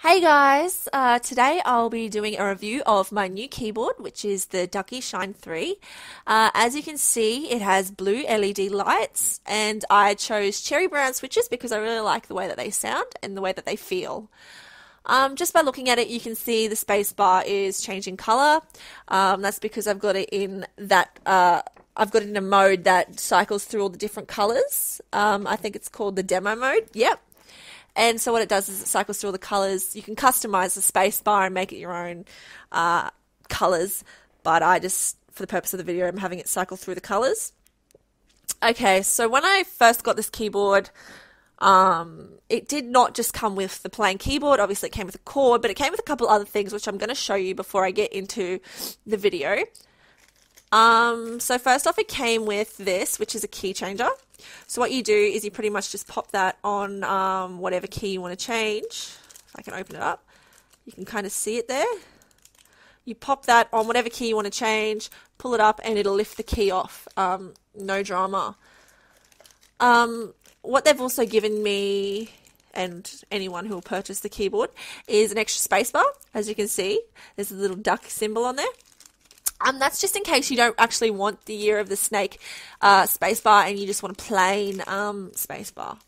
Hey guys, today I'll be doing a review of my new keyboard, which is the Ducky Shine 3. As you can see, it has blue LED lights, and I chose cherry brown switches because I really like the way that they sound and the way that they feel. Just by looking at it, you can see the space bar is changing color. That's because I've got it in a mode that cycles through all the different colors. I think it's called the demo mode. Yep. And so what it does is it cycles through all the colors. You can customize the space bar and make it your own colors, but I just, for the purpose of the video, I'm having it cycle through the colors. Okay, so when I first got this keyboard, it did not just come with the plain keyboard. Obviously, it came with a cord, but it came with a couple other things, which I'm going to show you before I get into the video. So first off, it came with this, which is a key changer. So what you do is you pretty much just pop that on whatever key you want to change. If I can open it up, you can kind of see it there. You pop that on whatever key you want to change, pull it up, and it'll lift the key off. No drama. What they've also given me, and anyone who will purchase the keyboard, is an extra spacebar. As you can see, there's a little duck symbol on there. That's just in case you don't actually want the Year of the Snake spacebar and you just want a plain spacebar.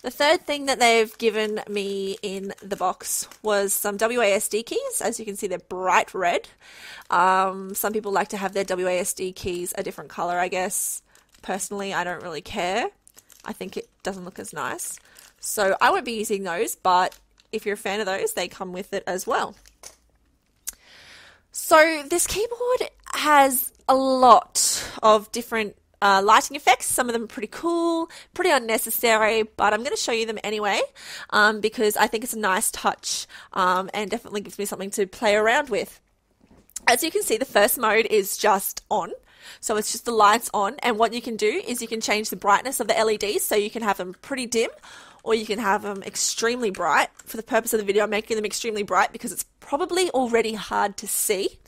The third thing that they've given me in the box was some WASD keys. As you can see, they're bright red. Some people like to have their WASD keys a different color, I guess. Personally, I don't really care. I think it doesn't look as nice. So I won't be using those, but if you're a fan of those, they come with it as well. So this keyboard has a lot of different lighting effects. Some of them are pretty cool, pretty unnecessary, but I'm going to show you them anyway because I think it's a nice touch and definitely gives me something to play around with. As you can see, the first mode is just on. So it's just the lights on, and what you can do is you can change the brightness of the LEDs, so you can have them pretty dim or you can have them extremely bright. For the purpose of the video, I'm making them extremely bright because it's probably already hard to see.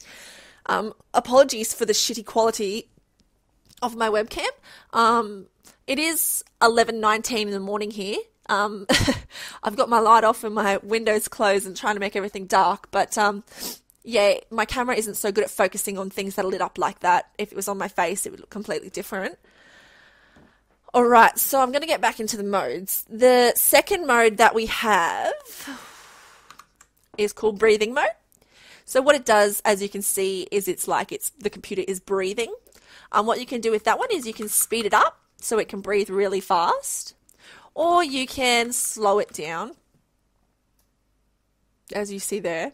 Apologies for the shitty quality of my webcam. It is 11:19 in the morning here. I've got my light off and my windows closed and trying to make everything dark, but yeah, my camera isn't so good at focusing on things that are lit up like that. If it was on my face, it would look completely different. Alright, so I'm going to get back into the modes. The second mode that we have is called breathing mode. So what it does, as you can see, is the computer is breathing. What you can do with that one is you can speed it up so it can breathe really fast, or you can slow it down, as you see there.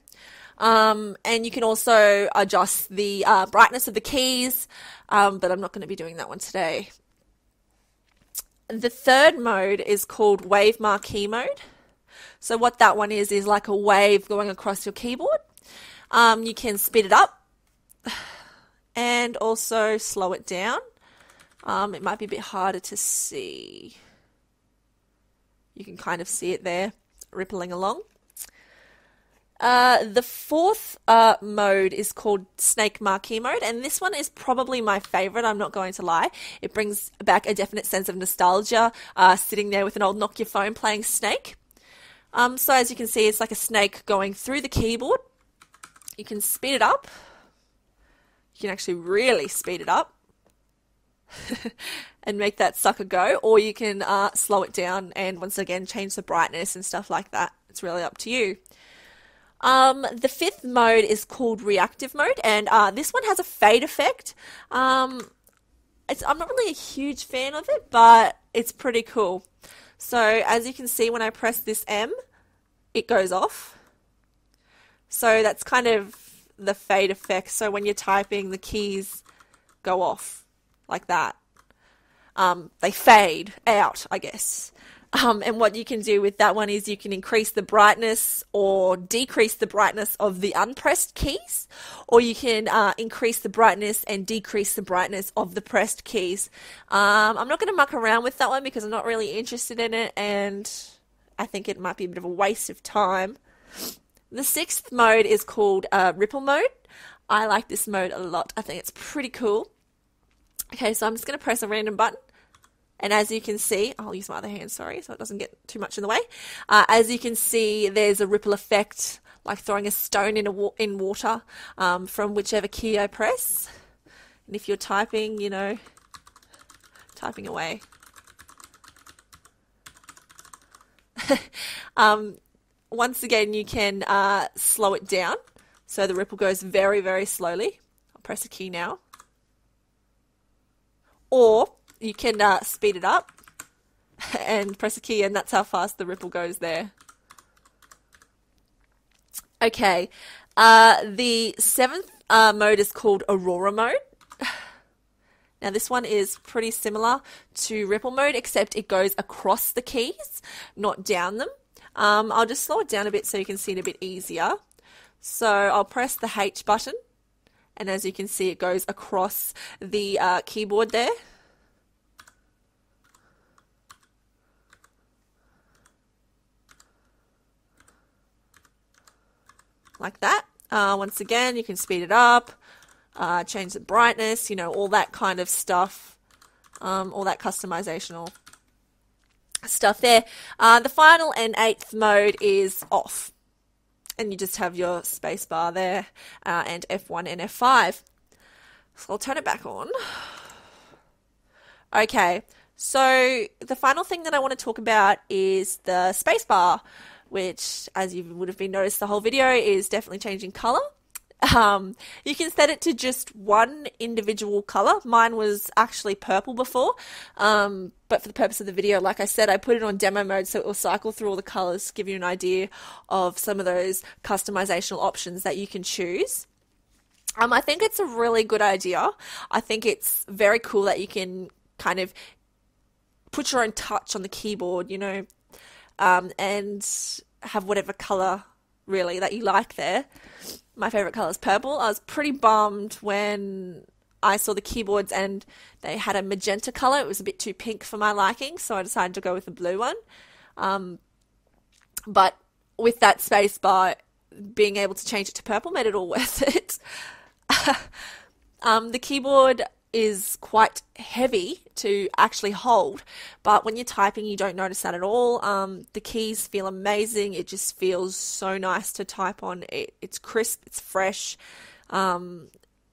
And you can also adjust the brightness of the keys, but I'm not going to be doing that one today. The third mode is called wave marquee mode. So what that one is like a wave going across your keyboard. You can speed it up and also slow it down. It might be a bit harder to see. You can kind of see it there rippling along. The fourth mode is called Snake Marquee mode, and this one is probably my favorite, I'm not going to lie. It brings back a definite sense of nostalgia, sitting there with an old Nokia phone playing Snake. So as you can see, it's like a snake going through the keyboard. You can speed it up. You can actually really speed it up and make that sucker go, or you can slow it down and once again change the brightness and stuff like that. It's really up to you. The fifth mode is called reactive mode, and this one has a fade effect. I'm not really a huge fan of it, but it's pretty cool. So as you can see, when I press this M, it goes off. So that's kind of the fade effect. So when you're typing, the keys go off like that. They fade out, I guess. And what you can do with that one is you can increase the brightness or decrease the brightness of the unpressed keys, or you can increase the brightness and decrease the brightness of the pressed keys. I'm not going to muck around with that one because I'm not really interested in it, and I think it might be a bit of a waste of time. The sixth mode is called ripple mode. I like this mode a lot. I think it's pretty cool. Okay, so I'm just going to press a random button. And as you can see, I'll use my other hand, sorry, so it doesn't get too much in the way. As you can see, there's a ripple effect, like throwing a stone in water from whichever key I press. And if you're typing, you know, typing away. Once again, you can slow it down so the ripple goes very, very slowly. I'll press a key now. Or you can speed it up and press a key, and that's how fast the ripple goes there. Okay, the seventh mode is called Aurora mode. Now this one is pretty similar to ripple mode, except it goes across the keys, not down them. I'll just slow it down a bit so you can see it a bit easier. So I'll press the H button, and as you can see, it goes across the keyboard there. Like that. Once again, you can speed it up, change the brightness, you know, all that kind of stuff, all that customizational stuff there. The final and eighth mode is off, and you just have your space bar there, and F1 and F5. So I'll turn it back on. Okay, so the final thing that I want to talk about is the space bar, which, as you would have been noticed the whole video, is definitely changing color. You can set it to just one individual color. Mine was actually purple before, but for the purpose of the video, like I said, I put it on demo mode so it will cycle through all the colors to give you an idea of some of those customizational options that you can choose. I think it's a really good idea. I think it's very cool that you can kind of put your own touch on the keyboard, you know, and have whatever color really that you like there. My favorite color is purple. I was pretty bummed when I saw the keyboards and they had a magenta color. It was a bit too pink for my liking, so I decided to go with the blue one. But with that space bar, being able to change it to purple made it all worth it. The keyboard is quite heavy to actually hold, but when you're typing you don't notice that at all. The keys feel amazing. It just feels so nice to type on. It's crisp, it's fresh,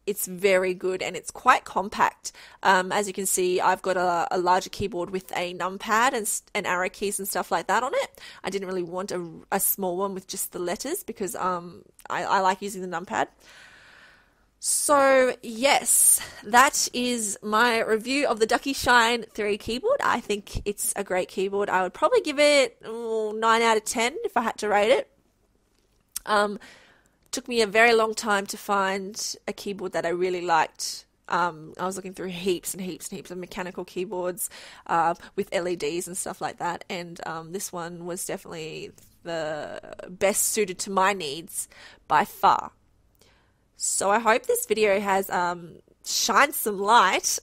it's very good, and it's quite compact. As you can see, I've got a larger keyboard with a numpad and arrow keys and stuff like that on it. I didn't really want a small one with just the letters because I like using the numpad. So yes, that is my review of the Ducky Shine 3 keyboard. I think it's a great keyboard. I would probably give it 9 out of 10 if I had to rate it. Took me a very long time to find a keyboard that I really liked. I was looking through heaps and heaps and heaps of mechanical keyboards with LEDs and stuff like that, and this one was definitely the best suited to my needs by far. So I hope this video has shined some light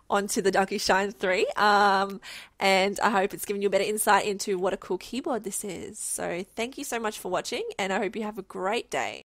onto the Ducky Shine 3, and I hope it's given you a better insight into what a cool keyboard this is. So thank you so much for watching, and I hope you have a great day.